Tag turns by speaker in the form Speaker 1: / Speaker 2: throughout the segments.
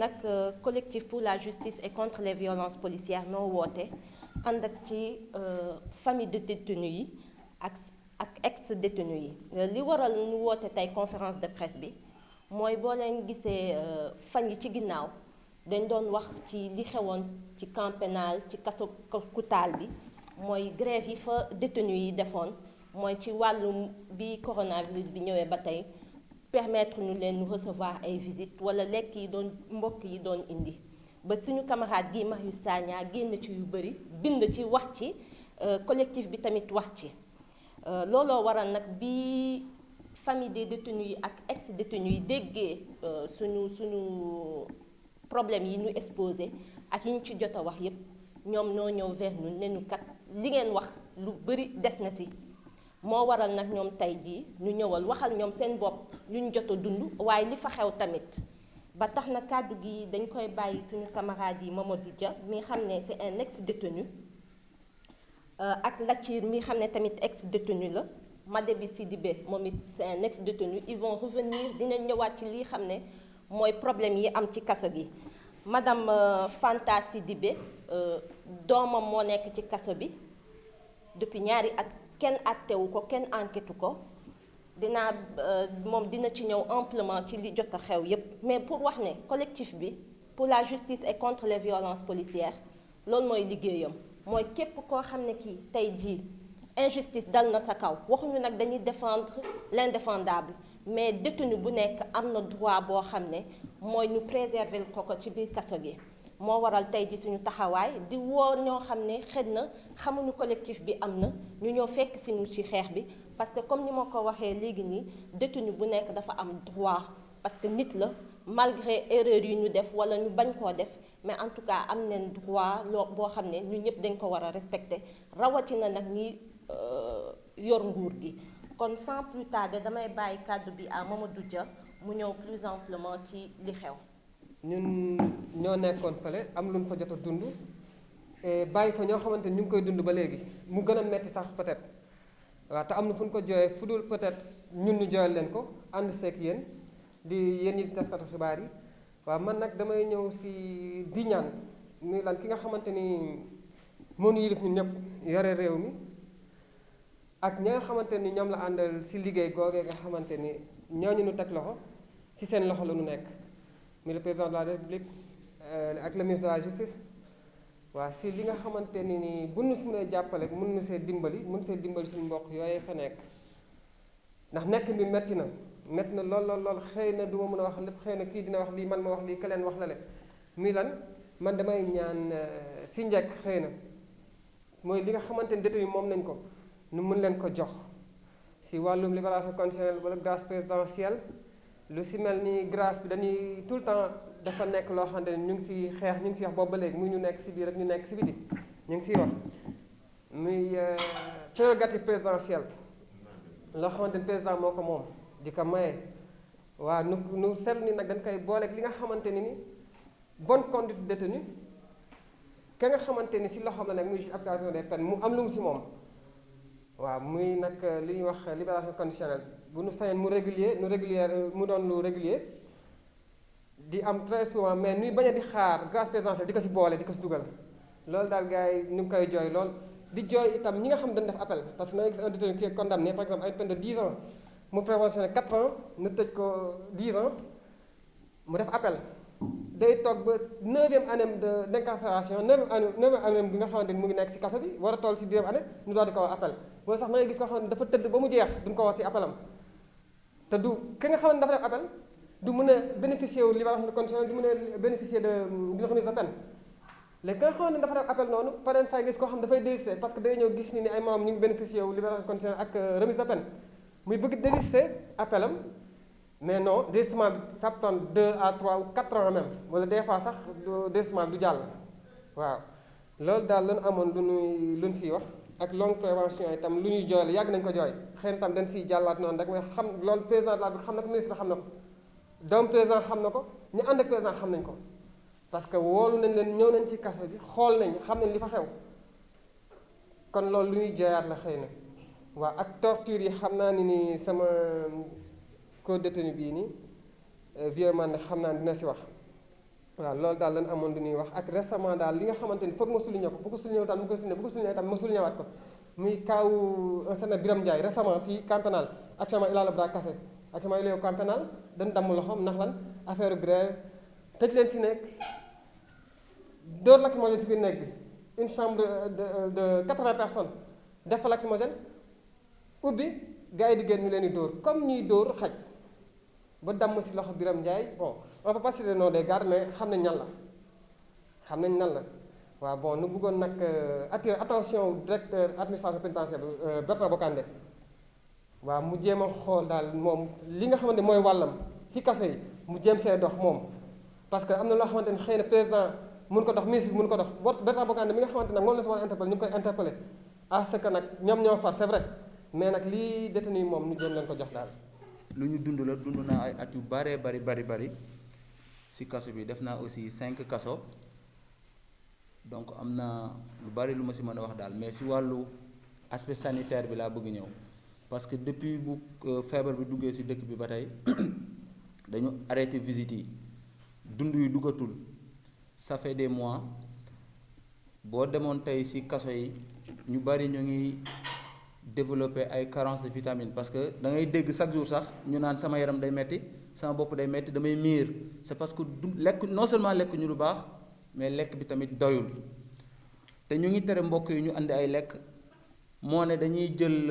Speaker 1: nag collectif pour la justice et contre les violences policières noo woote ànd ak ci famille de détenus yi ak ex détenus yi li waral ñu woote tey conférence de presse bi mooy boo leen gisee fan yi ci ginnaaw dañ doon wax ci li xewoon ci camp pénal ci kaso Koutal bi mooy grève yi fa détenus yi defoon mooy ci wàllum bi coronavirus bi ñëwee ba tey permettre ñu leen ñu recevoir ay visites wala lekk yi doon mbokk yi doon indi ba suñu camarade Guy Marius Sagna génn ci yu bëri bind ci wax ci collectif bi tamit wax ci looloo waral nag bi famille des détenus yi ak ex détenus yi déggee suñu problème yi ñu exposé ak yi ñu ci jot a wax yépp ñoom ñoo ñëw vers ñun ne ñu kat li ngeen wax lu bëri des na si moo waral nag ñoom tey jii ñu ñëwal waxal ñoom seen bopp lu ñu jot a dund waaye li fa xew tamit ba tax na kàddu gi dañ koy bàyyi suñu camarade yi Mamadou Dia mi xam ne c'est un ex détenu ak Lathir mi xam ne tamit ex détenu la Madébi Sidibé moom it c'est un ex détenu ils vont revenir dinañ ñëwaat ci lii xam ne mooy problème yi am ci kaso gi madame Fanta Sidibé doomam moo nekk ci kaso bi depuis ñaari at kenn àttewu ko kenn enquêtu ko moom dina ci ñëw amplement ci li jot a xew yépp mais pour wax ne collectif bi pour la justice et contre les violences policières loolu mooy liggéeyam mooy képp koo xam ne kii tey jii injustice dal na sa kaw waxuñu nag dañuy défendre l'indéfendable mais détenu bu nekk am na droit boo xam ne mooy ñu préserver ko ci biir kaso gi moo waral tey ji suñu taxawaay di woo ñoo xam ne xëy na xamuñu collectif bi am na ñu ñëw fekk si ñu ci xeex bi parce que comme ni ma ko waxee léegi nii détenu bu nekk dafa am droit parce que nit la malgré erreur yi ñu def wala ñu bañ koo def mais en tout cas am nañ droit boo xam ne ñu ñëpp dañ ko war a respecter rawatina nag ñi yor nguur gi kon sans plus tarder damay bàyyi kàddu bi à Mamadou Dia mu ñëw plus amplement ci li xew.
Speaker 2: ñun ñoo nekkoon fële am lu ñu fa jot a dund bàyyi fa ñoo xamante ni ñu ngi koy dund ba léegi mu gën a metti sax peut-être waaw te am na fu ñu ko jooyee fu dul peut-être ñun ñu jooyal leen ko ànd seek yéen di yéen ñi taskatu xibaar yi waaw man nag damay ñëw si di ñaan muy lan ki nga xamante ni moo ñu yilif ñun ñëpp yore réew mi ak ñi nga xamante ni ñoom la àndal si liggéey googee nga xamante ni ñooñu ñu teg loxo si seen loxo la ñu nekk muy le président de la république ak le ministre de la justice waaw si li nga xamante ni bu ñu si mënee jàppale mën nu see dimbali suñu mbokk yooyu fa nekk ndax nekk bi metti na lool xëy na du ma mën a wax lépp xëy na kii dina wax lii man ma wax lii keleen wax la le muy lan man damay ñaan si njëkk xëy na mooy li nga xamante ni détenu moom nañ ko nu mën leen ko jox si wàllum libération conditionnelle wala grâce présidentielle lu si mel ni grâce bi dañuy tout le temps dafa nekk loo xamante ne ñu ngi si xeex ñu ngi si wax boobu ba léegi muy ñu nekk si biir rek ñu nekk si biti ñu ngi siy wax muy prérogative présidentielle loo xamante ni président moo ko moom di ko maye waaw nu seetlu ni nag dañ koy booleeg li nga xamante ni bonne conduite détenu ka nga xamante ni si loxoom la nag muy application des peines mu am lu mu si moom waaw muy nag li ñuy wax libération conditionnelle bu nu sañoon mu doon lu régulier di am très souvent mais nuy bañ a di xaar grâce présidentielle di ko si boole di ko si dugal loolu daal gars yi ñu ngi koy jooy lool di jooy itam ñi nga xam dañu def appel parce que na nga gis un détenu qui est condamné par exemple à une peine de 10 ans mu préventionné 4 ans na tëj ko 10 ans mu def appel day toog ba 9e année d'incarcération 9e année bi nga xamante ni mu ngi nekk si kaso bi war a toll si 10e année ñu doon di ko wax appel wala sax na nga gis koo xam ne dafa tëdd ba mu jeex duñ ko wax si appelam te du ki nga xam ne dafa def appel du mën a bénéficier wu libération conditionnelle du mën a bénéficier d'une remise de peine léegi ka nga xam ne dafa def appel noonu par exemple saa gis koo xam ne dafay désister parce que day ñëw gis ni ay morom ñu ngi bénéficier wu libération conditionnelle ak remise de peine muy bëgg désister appelam mais non désistement bi ça prend 2 à 3 ou 4 ans même wala des fois sax désistement bi du jàll waaw loolu daal lañu amoon lu ñu siy wax ak longue prévention itam lu ñuy jooy la yàgg nañu ko jooy xëy na tam dañ siy jàllaat noonu rek mooy xam loolu président de la République xam na ko ministre bi xam na ko doomu président xam na ko ñu ànd ak président xam nañ ko parce que woolu nañ leen ñëw nañ ci kaso bi xool nañ xam nañ li fa xew kon loolu lu ñuy jooyaat la xëy na waaw ak torture yi xam naa ni sama co-détenu bii nii vieux man xam naa dina si wax waaw loolu daal lañ amoon du ñuy wax ak récemment daal li nga xamante ni foog ma souligner ko bu ko souligner daal mu koy souligner bu ko souligner tam ma souligner waat ko muy kaawu un certain Birame Ndiaye récemment fii camp pénal actuellement il a le bras cassé actuellement il est au camp pénal dañ damm loxoom ndax lan affaire grève tëj leen si nekk dóor lacrymogène si biir nekk bi une chambre de 80 personnes def fa lacrymogène ubbi gars yi di génn ñu leen di dóor comme ñuy dóor xaj ba damm si loxo Birame Ndiaye bon on peut pas citer le nom des gardes mais xam nañ ñan la xam nañ ñan la waaw bon nu bëggoon nag attirer attention directeur administration pénitentiaire Bertrand Bocandé waaw mu jéem a xool daal moom li nga xamante mooy wàllam si kaso yi mu jéem see dox moom parce que am na loo xamante ni xëy na président mun ko dox ministre bi mun ko dox Bertrand Bocandé mi nga xamante nag moom la si war a interpellé ñu ngi koy interpellé à ce que nag ñoom ñoo far c'est vrai mais nag lii détenu yi moom ñu jéem leen ko jox daal.
Speaker 3: lu ñu dund la dund naa ay at yu bari ci kaso bi def naa aussi 5 kaso donc am na lu bari lu ma ci mën a wax daal mais ci wàllu aspect sanitaire bi laa bëgg ñëw parce que depuis bu feebar bi duggee ci dëkk bi ba tey dañu arrêté visite yi dund yu duggatul ça fait des mois boo demoon tey ci kaso yi ñu bari ñu ngi développer ay carence de vitamines parce que da ngay dégg chaque jour sax ñu naan sama yaram day metti sama bopp day metti damay miir c'est parce que du lekk non seulement lekk ñu lu baax mais lekk bi tamit doyul te ñu ngi tere mbokk yi ñu andi ay lekk moo ne dañuy jël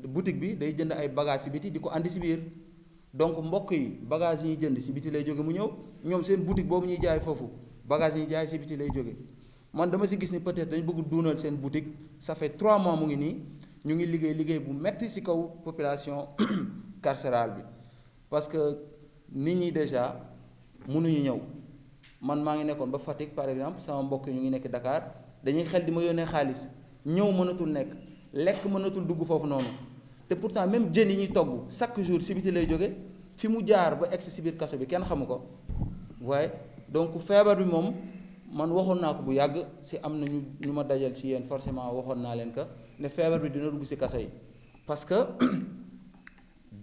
Speaker 3: boutique bi day jënd ay bagages ci biti di ko andi ci biir donc mbokk yi bagages yi ñuy jënd ci biti lay jóge mu ñëw ñoom seen boutique boobu ñuy jaay foofu bagages yi ñuy jaay ci biti lay jóge man dama ci gis ni peut-être dañu bëgg duunal seen boutique ça fait 3 mois mu ngi nii ñu ngi liggéey bu metti ci kaw population carcérale bi parce que nit ñi déjà mënuñu ñëw man maa ngi nekkoon ba Fatick par exemple sama mbokk yi ñu ngi nekk Dakar dañuy xel di ma yónnee xaalis ñëw mënatul nekk lekk mënatul dugg foofu noonu te pourtant même jën yi ñuy togg chaque jour ci biti lay jóge fi mu jaar ba egsi ci biir kaso bi kenn xamu ko waaye donc feebar bi moom man waxoon naa ko bu yàgg ci am na ñu ma dajal ci yéen forcément waxoon naa leen que ne feebar bi dina dugg ci kaso yi parce que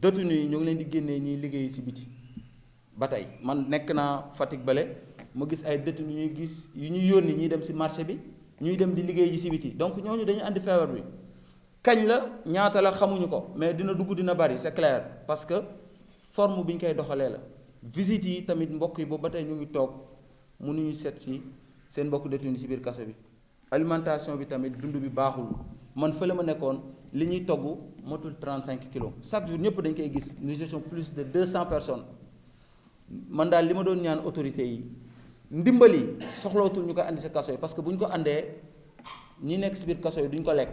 Speaker 3: détenu yi ñu ngi leen di génnee ñiy liggéey ci biti ba tey man nekk naa Fatick bale ma gis ay détenu ñuy gis yu ñuy yónni ñuy dem ci marché bi ñuy dem di liggéey ji ci biti donc ñooñu dañuy andi feebar bi kañ la ñaata la xamuñu ko mais dina dugg dina bari c'est clair parce que forme bi ñu koy doxalee la visite yi tamit mbokk yi boobu ba tey ñu ngi toog mënuñu seet ci seen mbokk détenu ci biir kaso bi alimentation bi tamit dund bi baaxul man fële ma nekkoon li ñuy togg motul 35 kilos chaque jour ñëpp dañ koy gis nous étions plus de 200 personnes man daal li ma doon ñaan autorités yi ndimbali soxlootul ñu koy andi sa kaso yi parce que bu ñu ko andee ñi nekk ci biir kaso yi duñ ko lekk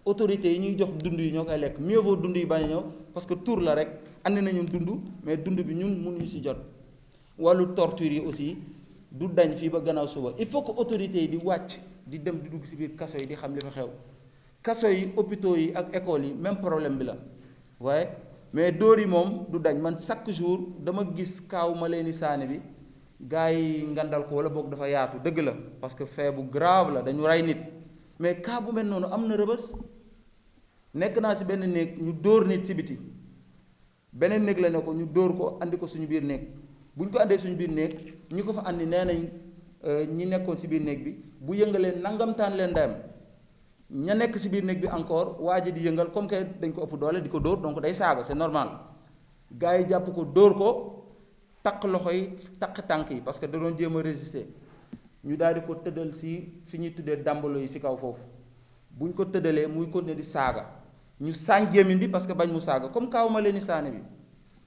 Speaker 3: autorités yi ñuy jox dund yi ñoo koy lekk mieux vaut dund yi bañ a ñëw parce que tour la rek andi nañu dund mais dund bi ñun mënuñu ci jot wàllu torture yi aussi du dañ fii ba gannaaw suba il faut que autorités yi di wàcc di dem di dugg ci biir kaso yi di xam li fa xew kaso yi hôpitaux yi ak écoles yi même problème bi la waaye mais dóor yi moom du dañ man chaque jour dama gis kaaw ma leen saani bi gars yi ngandal ko wala boog dafa yaatu dëgg la parce que fait bu grave la dañu rey nit mais cas bu mel noonu am na Rëbës nekk naa ci benn néeg ñu dóor nit ci biti beneen néeg la ne ko ñu dóor ko andi ko suñu biir néeg bu ñu ko andee suñu biir néeg ñi ko fa andi nee nañ ñi nekkoon ci biir néeg bi bu yëngalee nangamtaan leen ndeyam ña nekk ci biir néeg bi encore waa ji di yëngal comme que dañ ko ëpp doole di ko dóor donc day saaga c'est normal gars yi jàpp ko dóor ko takk loxo yi takk tànk yi parce que da doon jéem a résister ñu daal di ko tëddal ci fi ñuy tuddee dàmbalo yi ci kaw foofu bu ñu ko tëddalee muy continuer di saaga ñu saañ gémmiñ bi parce que bañ mu saaga comme kaaw ma leen ni saane bi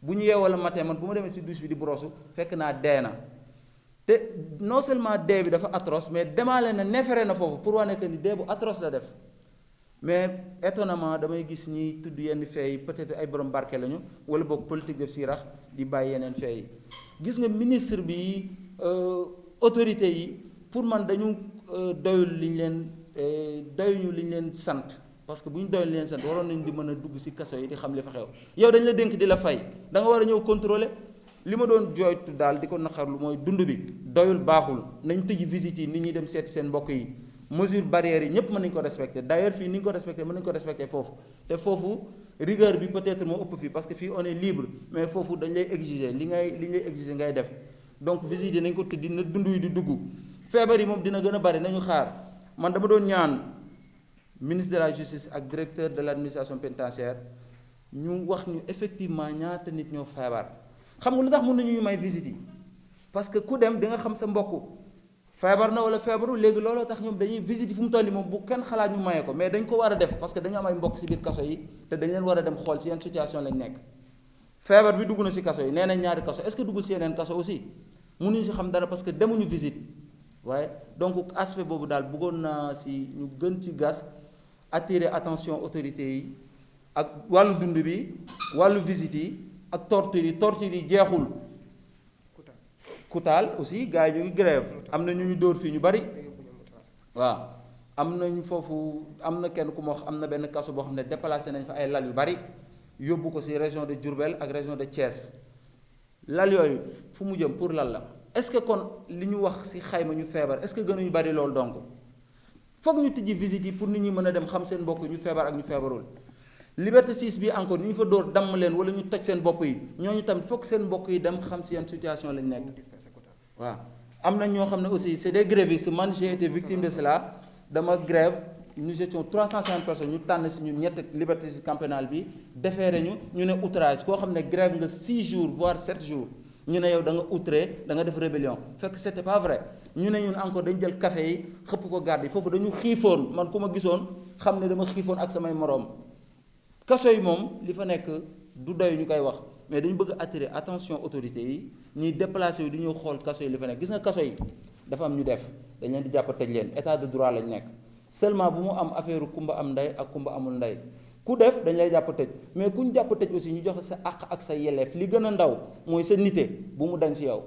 Speaker 3: bu ñu yeewoo la matin man bu ma demee ci douche bi di brosu fekk naa dee na te non seulement dee bi dafa atroce mais demaale na neefere na foofu pour wane que ni dee bu atroce la def mais étonnamment damay gis ñiy tudd yenn fee yi peut-être ay borom barke lañu wala boog politique def si rax di bàyyi yeneen fee yi gis nga ministre bi autorité yi pour man dañu doyul li ñu leen doyuñu li ñu leen sant parce que bu ñu doyul li leen sant waroon nañu di mën a dugg ci kaso yi di xam li fa xew yow dañ la dénk di la fay da nga war a ñëw contrôler li ma doon jooytu daal di ko naqarlu mooy dund bi doyul baaxul nañ tëj visite yi nit ñi dem seeti seen mbokk yi mesure barrières yi ñëpp mën nañu ko respecter d'ailleurs fii ni ñu ko respecter mën nañu ko respecter foofu te foofu rigueur bi peut-être moo ëpp fii parce que fii on est libre mais foofu dañ lay exiger li ngay exiger ngay def donc visite yi nañ ko tëddi na dund yi di dugg feebar yi moom dina gën a bari nañu xaar man dama doon ñaan ministre de la justice ak directeur de l'administration pénitentiaire ñu wax ñu effectivement ñaata nit ñoo feebar xam nga lu tax mënuñu ñu may visite yi parce que ku dem di nga xam sa mbokk feebar na wala feebaru léegi looloo tax ñoom dañuy visite yi fu mu toll nii moom bu kenn xalaat ñu maye ko mais dañ ko war a def parce que dañu am ay mbokk ci biir kaso yi te dañ leen war a dem xool ci yenn situation lañ nekk feebar bi dugg na ci kaso yi nee nañ ñaari kaso est-ce que duggul ci yeneen kaso aussi mënuñu ci xam dara parce que demuñu visite waaye donc aspect boobu daal bëggoon naa ci ñu gën ci gas attirer attention autorités yi ak wàllu dund bi wàllu visite yi ak torture yi jeexul Koutal aussi gars yi ñu ngi grève am na ñu dóor fii ñu bari waaw am nañu foofu am na kenn ku ma wax am na benn kaso boo xam ne déplacé nañ fa ay lal yu bari yóbbu ko ci région de Diourbel ak région de Thiès lal yooyu fu mu jëm pour lan la est-ce que kon li ñu wax ci xayma ñu feebar est-ce que gënuñu bari loolu donc foog ñu tijji visite yi pour nit ñi mën a dem xam seen mbokk ñu feebar ak ñu feebarul Liberté 6 bi encore ñu fa dóor damm leen wala ñu toj seen bopp yi ñooñu tamit foog seen mbokk yi dem xam ci yenn situation lañ nekk waaw am na ñoo xam ne aussi c'est des grévistes man j'ai été victime de cela dama grève nous étions 350 personnes ñu tànn ci ñun ñett Liberté 6 camp pénal bi déféré ñu ne outrage koo xam ne grève nga 6 jours voire 7 jours ñu ne yow da nga outré da nga def rébellion fekk c'était pas vrai ñu ne ñun encore dañu jël café yi xëpp ko garde yi foofu dañu xiifoon man ku ma gisoon xam ne dama xiifoon ak samay moroom kaso yi moom li fa nekk du doy ñu koy wax mais dañu bëgg attirer attention autorités yi ñuy déplacé yu di ñëw xool kaso yi li fa nekk gis nga kaso yi dafa am ñu def dañ leen di jàpp tëj leen état de droit lañ nekk seulement bu mu am affaire kumba am ndey ak kumba amul ndey ku def dañ lay jàpp tëj mais ku ñu jàpp tëj aussi ñu joxe sa àq ak sa yelleef li gën a ndaw mooy sa nite bu mu dañ ci yow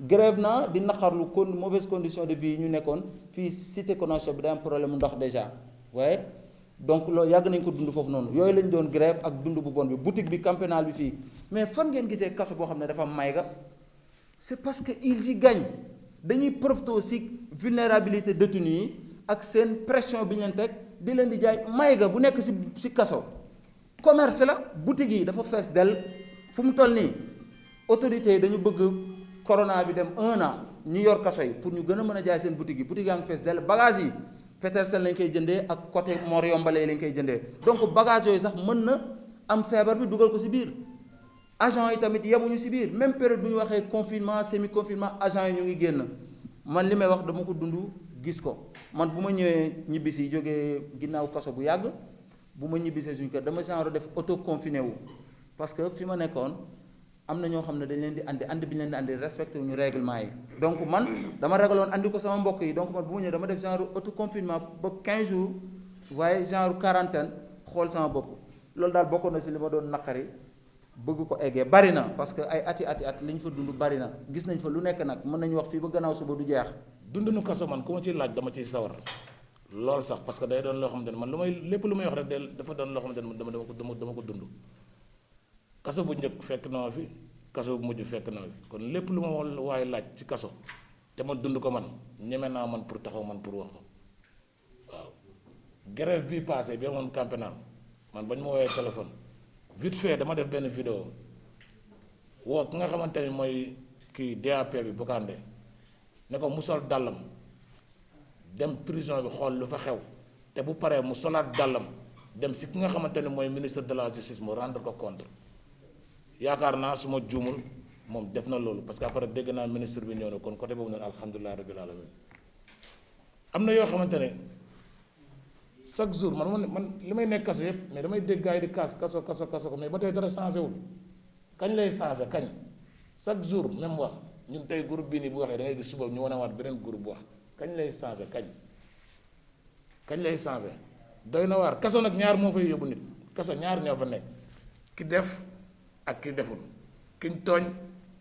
Speaker 3: grève naa di naqarlu mauvaise condition de vie yi ñu nekkoon fii cité Konaché bi day am problème ndox déjà waaye donc loolu yàgg nañ ko dund foofu noonu yooyu lañ doon grève ak dund bu bon bi boutique bi camp pénal bi fii mais fan ngeen gisee kaso boo xam ne dafa mayga c'est parce que ils y gagnent dañuy profité aussi vulnérabilité détenus yi ak seen pression bi ñu leen teg di leen di jaay mayga bu nekk ci kaso commerce la boutique yi dafa fees del fu mu toll nii autorités yi dañu bëgg corona bi dem 1 an ñi yor kaso yi pour ñu gën a mën a jaay seen boutique yi yaa ngi fees del bagage yi Petersen lañ koy jëndee ak côté Mor Yombale lañ koy jëndee donc bagage yooyu sax mën na am feebar bi dugal ko ci biir agent yi tamit yemuñu ci biir même période bu ñu waxee confinement semi confinement agent yi ñu ngi génn man li may wax dama ko dund gis ko man bu ma ñëwee ñibbisi jógee ginnaaw kaso bu yàgg bu ma ñibbisee suñu kër dama genre def auto confiné wu parce que fi ma nekkoon am na ñoo xam ne dañ leen di andi bi ñu leen di andi respecté wuñu règlement yi donc man dama ragaloon andi ko sama mbokk yi donc man bu ma ñëwee dama def genre auto confinement ba 15 jours waaye genre quarantaine xool sama bopp loolu daal bokkoon na ci li ma doon naqari bëgg ko eggee bari na parce que ay at li ñu fa dund bari na gis nañ fa lu nekk nag mën nañu wax fii ba gannaaw suba du jeex.
Speaker 4: dund nu kaso man ku ma ciy laaj dama ciy sawar loolu sax parce que day doon loo xamante ne man lépp lu may wax rek dafa doon loo xamante ne dama ko dund kaso bu njëkk fekk na ma fi kaso bu mujj fekk na ma fi kon lépp lu ma waaye laaj ci kaso te ma dund ko man ñeme naa man pour taxaw man pour wax ko waaw grève bii passé bi amoon camp pénal man bañ ma woowee téléphone vite fait dama def benn vidéo woo ki nga xamante ni mooy kii DAP bi Bokandé ne ko mu sol dàllam dem prison bi xool lu fa xew te bu paree mu solaat dàllam dem si ki nga xamante ne mooy ministre de la justice mu rendre ko compte yaakaar naa su ma juumul moom def na loolu parce que après dégg naa ministre bi ñëw na kon côté boobu noonu alhamdulilah rabbil alamin am na yoo xamante ne chaque jour man li may nekk kaso yëpp mais damay dégg gars yi di kaso mais ba tey dara changé wul kañ lay changé kañ chaque jour même wax ñun tey groupe bii nii bu waxee da ngay gis suba ñu wanewaat beneen groupe bu wax kañ lay changé kañ lay changé doy na waar kaso nag ñaar moo fay yóbbu nit kaso ñaar ñoo fa nekk ki def ak ki deful kiñ tooñ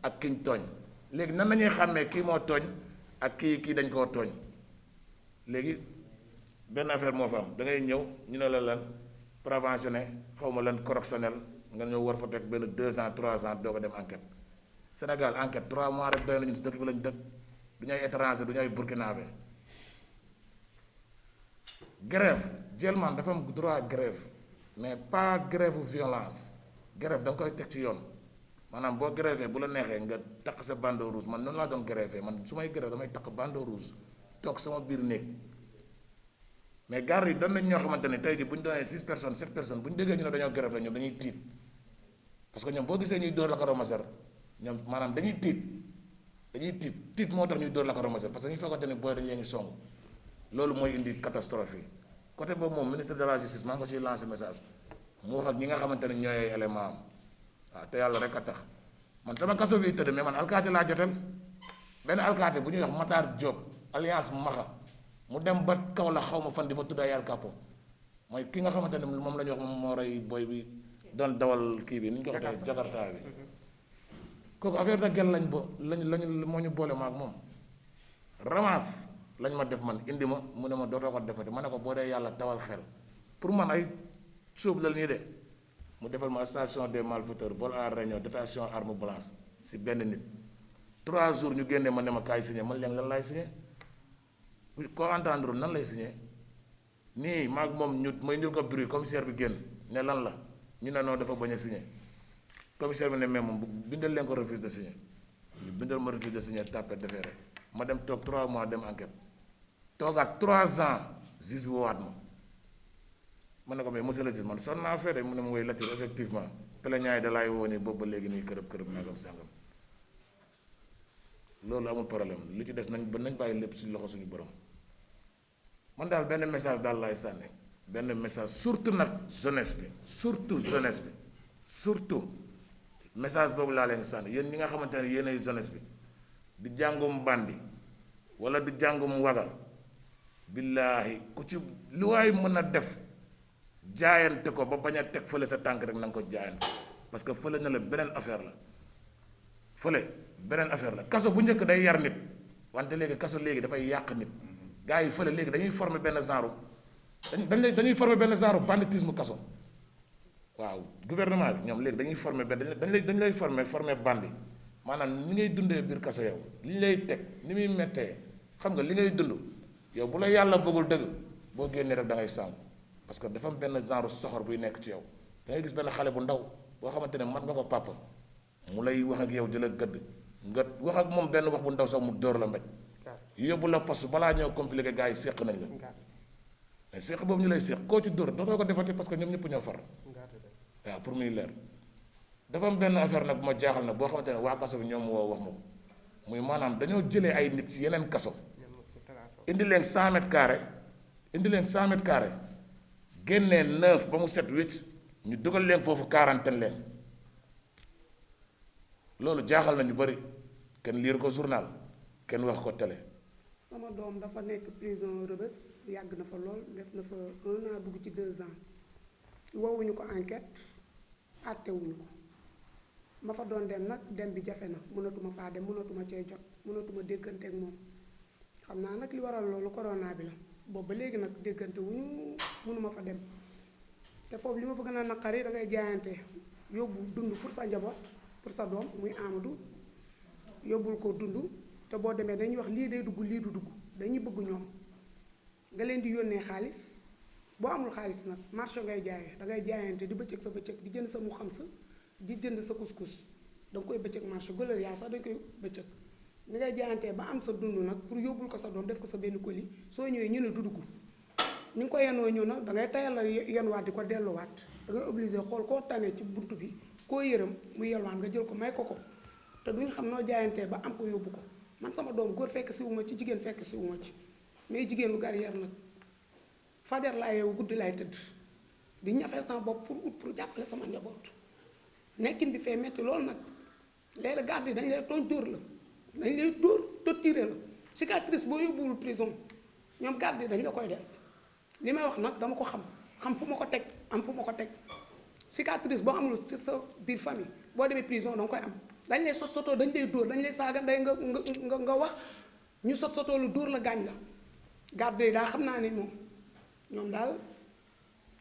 Speaker 4: ak kiñ tooñ léegi nan nañuy xàmmee kii moo tooñ ak kii dañ koo tooñ léegi benn affaire moo fa am da ngay ñëw ñu ne la lan préventionné xaw ma lan correctionnel nga ñëw war fa teg benn 2 ans 3 ans doo ko dem enquête Sénégal enquête 3 mois rek doy nañu si dëkk bi lañu dëkk du ñu ay étranger du ñu ay burkinabé grève Jelman dafa am droit grève mais pas grève violence grève da nga koy teg ci yoon maanaam boo greffé bu la neexee nga takk sa bandeau rouge man noonu laa doon greffé man su may greffé damay takk bandeau rouge toog sama biir néeg mais garde yi doon nañ ñoo xamante ne tey jii bu ñu doonee 6 personnes 7 personnes bu ñu déggee ñu ne dañoo greffé ñoom dañuy tiit parce que ñoom boo gisee ñuy dóor lacrymogène ñoom maanaam dañuy tiit moo tax ñuy dóor lacrymogène parce que ñu fekkante ne booy dañu leen ngi song loolu mooy indi catastrophe yi côté boobu moom ministre de la justice maa ngi ko ciy lancé message mu wax ak ñi nga xamante ne ñooy ay élément am waaw te yàlla rek a tax man sama kaso bi tëdd mais man alkaati laa jotel benn alkaati bu ñuy wax Matar Diop alliance Maxa mu dem ba kaw la xaw ma fan di fa tudd ay Al Capo mooy ki nga xamante ne moom la ñuy wax moom moo rey booy bi doon dawal kii bi ni ñu ko waxee Jakarta bi kooku affaire de gel lañ moo ñu boole ma ak moom ramas lañ ma def man indi ma mu ne ma dootoo ko defati ma ne ko boo dee yàlla tawal xel pour man ay sóob la nii de mu defal ma station des malfaiteurs vol à réunion détention arme blanche si benn nit 3 jours ñu génnee ma ne ma kaay signé man leen lan laay signé koo entendre nan lay signé nii maag moom ñu may njur ko bruit commissaire bi génn ne lan la ñu ne noonu dafa bañ a signé commissaire bi ne mais moom bindal leen ko refuse de signer ñu bindal ma refuse de signer tapé defeere ma dem toog 3 mois dem enquête toogaat 3 ans juge bi woowaat ma ne ko mais monsieur le juge man sonn naa fee de mu ne ma woy Latir effectivement plaignant yi da laay woo nii boobu ba léegi nii kërëb nangam sàngam loolu amul problème li ci des nañ bàyyi lépp ci loxo suñu borom man daal benn message daal laay sànni benn message surtout nag jeunesse bi surtout message boobu laa leen sànni yéen ñi nga xamante ne yéenay jeunesse bi di jàngum bandi wala di jàngum waga billaahi ku ci lu waay mën a def jaayante ko ba bañ a teg fële sa tànk rek na nga ko jaayante parce que fële na la beneen affaire la kaso bu njëkk day yar nit wante léegi kaso léegi dafay yàq nit gars yi fële léegi dañuy former benn genre dañuy former benn genre banditisme kaso waaw gouvernement bi ñoom léegi dañuy former benn dañ lay former bandi maanaam ni ngay dundee biir kaso yow li ñu lay teg ni muy mettee xam nga li ngay dund yow bu la yàlla bëggul dëgg boo génnee rek da ngay sànku parce que dafa am benn genre soxor buy nekk ci yow da ngay gis benn xale bu ndaw boo xamante ne mat nga ko papa mu lay wax ak yow di la gëdd nga wax ak moom benn wax bu ndaw sax mu dóor la mbéj yóbbu la poste balaa ñëw compliqué gars yi séq nañ la mais séq boobu ñu lay séq koo ci dóor dootoo ko defati parce que ñoom ñëpp ñoo far waaw pour muy leer dafa am benn affaire nag bu ma jaaxal nag boo xamante ne waa kaso bi ñoom woo wax ma ko muy maanaam dañoo jëlee ay nit ci yeneen kaso indi leen 100 mètres carrés génnee 9 ba mu set wécc ñu dugal leen foofu quarantaine leen loolu jaaxal na ñu bari kenn liir ko journal kenn wax ko télé.
Speaker 5: sama doom dafa nekk prison Rebeuss yàgg na fa lool def na fa 1 an dugg ci 2 ans woowuñu ko enquête àttewuñu ko ma fa doon dem nag dem bi jafe na mënatuma faa dem mënatuma cee jot mënatuma déggante ak moom xam naa nag li waral loolu corona bi la boobu ba léegi nag déggante wuñu mënuma fa dem te foofu li ma fa gën a naqari da ngay jaayante yóbbu dund pour sa njaboot pour sa doom muy Amadou yóbbul ko dund te boo demee dañuy wax lii day dugg lii du dugg dañuy bëgg ñoom nga leen di yónnee xaalis boo amul xaalis nag marché ngay jaayee da ngay jaayante di bëccëg sa bëccëg di jënd sa mu xam sa di jënd sa couscous da nga koy bëccëg marché gëlër yaa sax dañ koy bëccëg ni ngay jaayantee ba am sa dund nag pour yóbbul ko sa doom def ko sa benn colis soo ñëwee ñu ne du dugg ni nga ko yenoo ñëw nag da ngay tayal la yenwaat di ko delluwaat da ngay obligé xool koo tane ci bunt bi koo yërëm mu yelwaan nga jël ko may ko te duñ xam noo jaayantee ba am ko yóbbu ko man sama doom góor fekk si wu ma ci jigéen fekk si wu ma ci mais jigéen lu garrière nag fajar laa yeewu guddi laay tëdd di ñafeel sama bopp pour jàppale sama njaboot nekkin bi fee metti loolu nag léeg-léeg garde yi dañ lay tooñ dóor la dañ lay dóor torturé la cicatrice boo yóbbuwul prison ñoom garde yi dañ la koy def li may wax nag dama ko xam fu ma ko teg am fu ma ko teg cicatrice boo amul ci sa biir famille boo demee prison danga koy am dañ lay sotoo dañ lay dóor dañ lay saaga ndey nga wax ñu sotoo lu dóor la gaañ la garde yi daal xam naa ne moom ñoom daal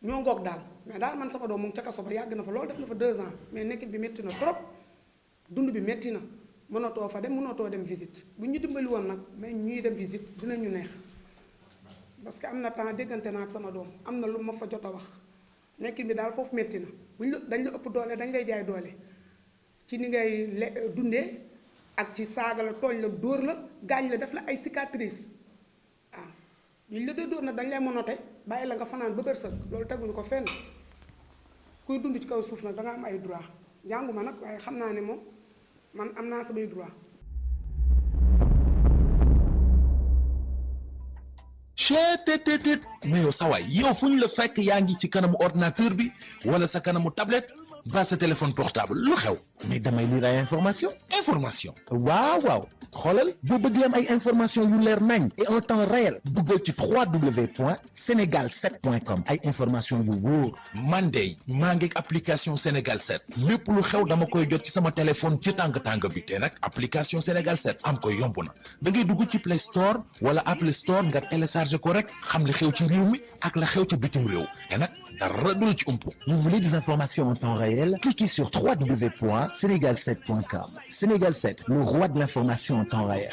Speaker 5: ñoo ngoog daal mais daal man sama doom mu ngi ca kaso ba yàgg na fa loolu def na fa 2 ans mais nekkin bi métti na trop dund bi métti na mënatoo fa dem mënatoo dem visite bu ñu dimbali woon nag mais ñuy dem visite dinañu neex parce que am na temps déggante naa ak sama doom am na lu ma fa jot a wax nekkin bi daal foofu métti na buñ la dañ la ëpp doole dañ lay jaay doole ci ni ngay dundee ak ci saaga la tooñ la dóor la gaañ la def la ay cicatrices waaw ñu la dee dóor nag dañ lay monote bàyyi la nga fanaan ba bërsëg loolu teguñu ko fenn kuy dund ci kaw suuf nag da nga am ay droit jànguma nag waaye xam naa ne moom man am naa samay droit.
Speaker 6: cheetetetet mais yow sawaay yow fu ñu la fekk yaa ngi ci kanamu ordinateur bi wala sa kanamu tablette ba sa téléphone portable lu xew mais damay lire ay information waaw xoolal boo bëgg am ay information yu leer nañ et en temps réel duggal ci www.senegal7.com ay information yu wóor man de maa ngi application Sénégal 7 lépp lu xew dama koy jot ci sama téléphone ci tàng bi te nag application Sénégal 7 am ko yomb na da ngay dugg ci Play Store wala Apple Store nga télécharger ko rek xam li xew ci réew mi ak la xew ci bitim réew te nag dara du la ci umpu. Vous voulez des informations en temps réel? Cliquez sur www.senegal7.com. Sénégal 7, le roi de l'information en temps réel.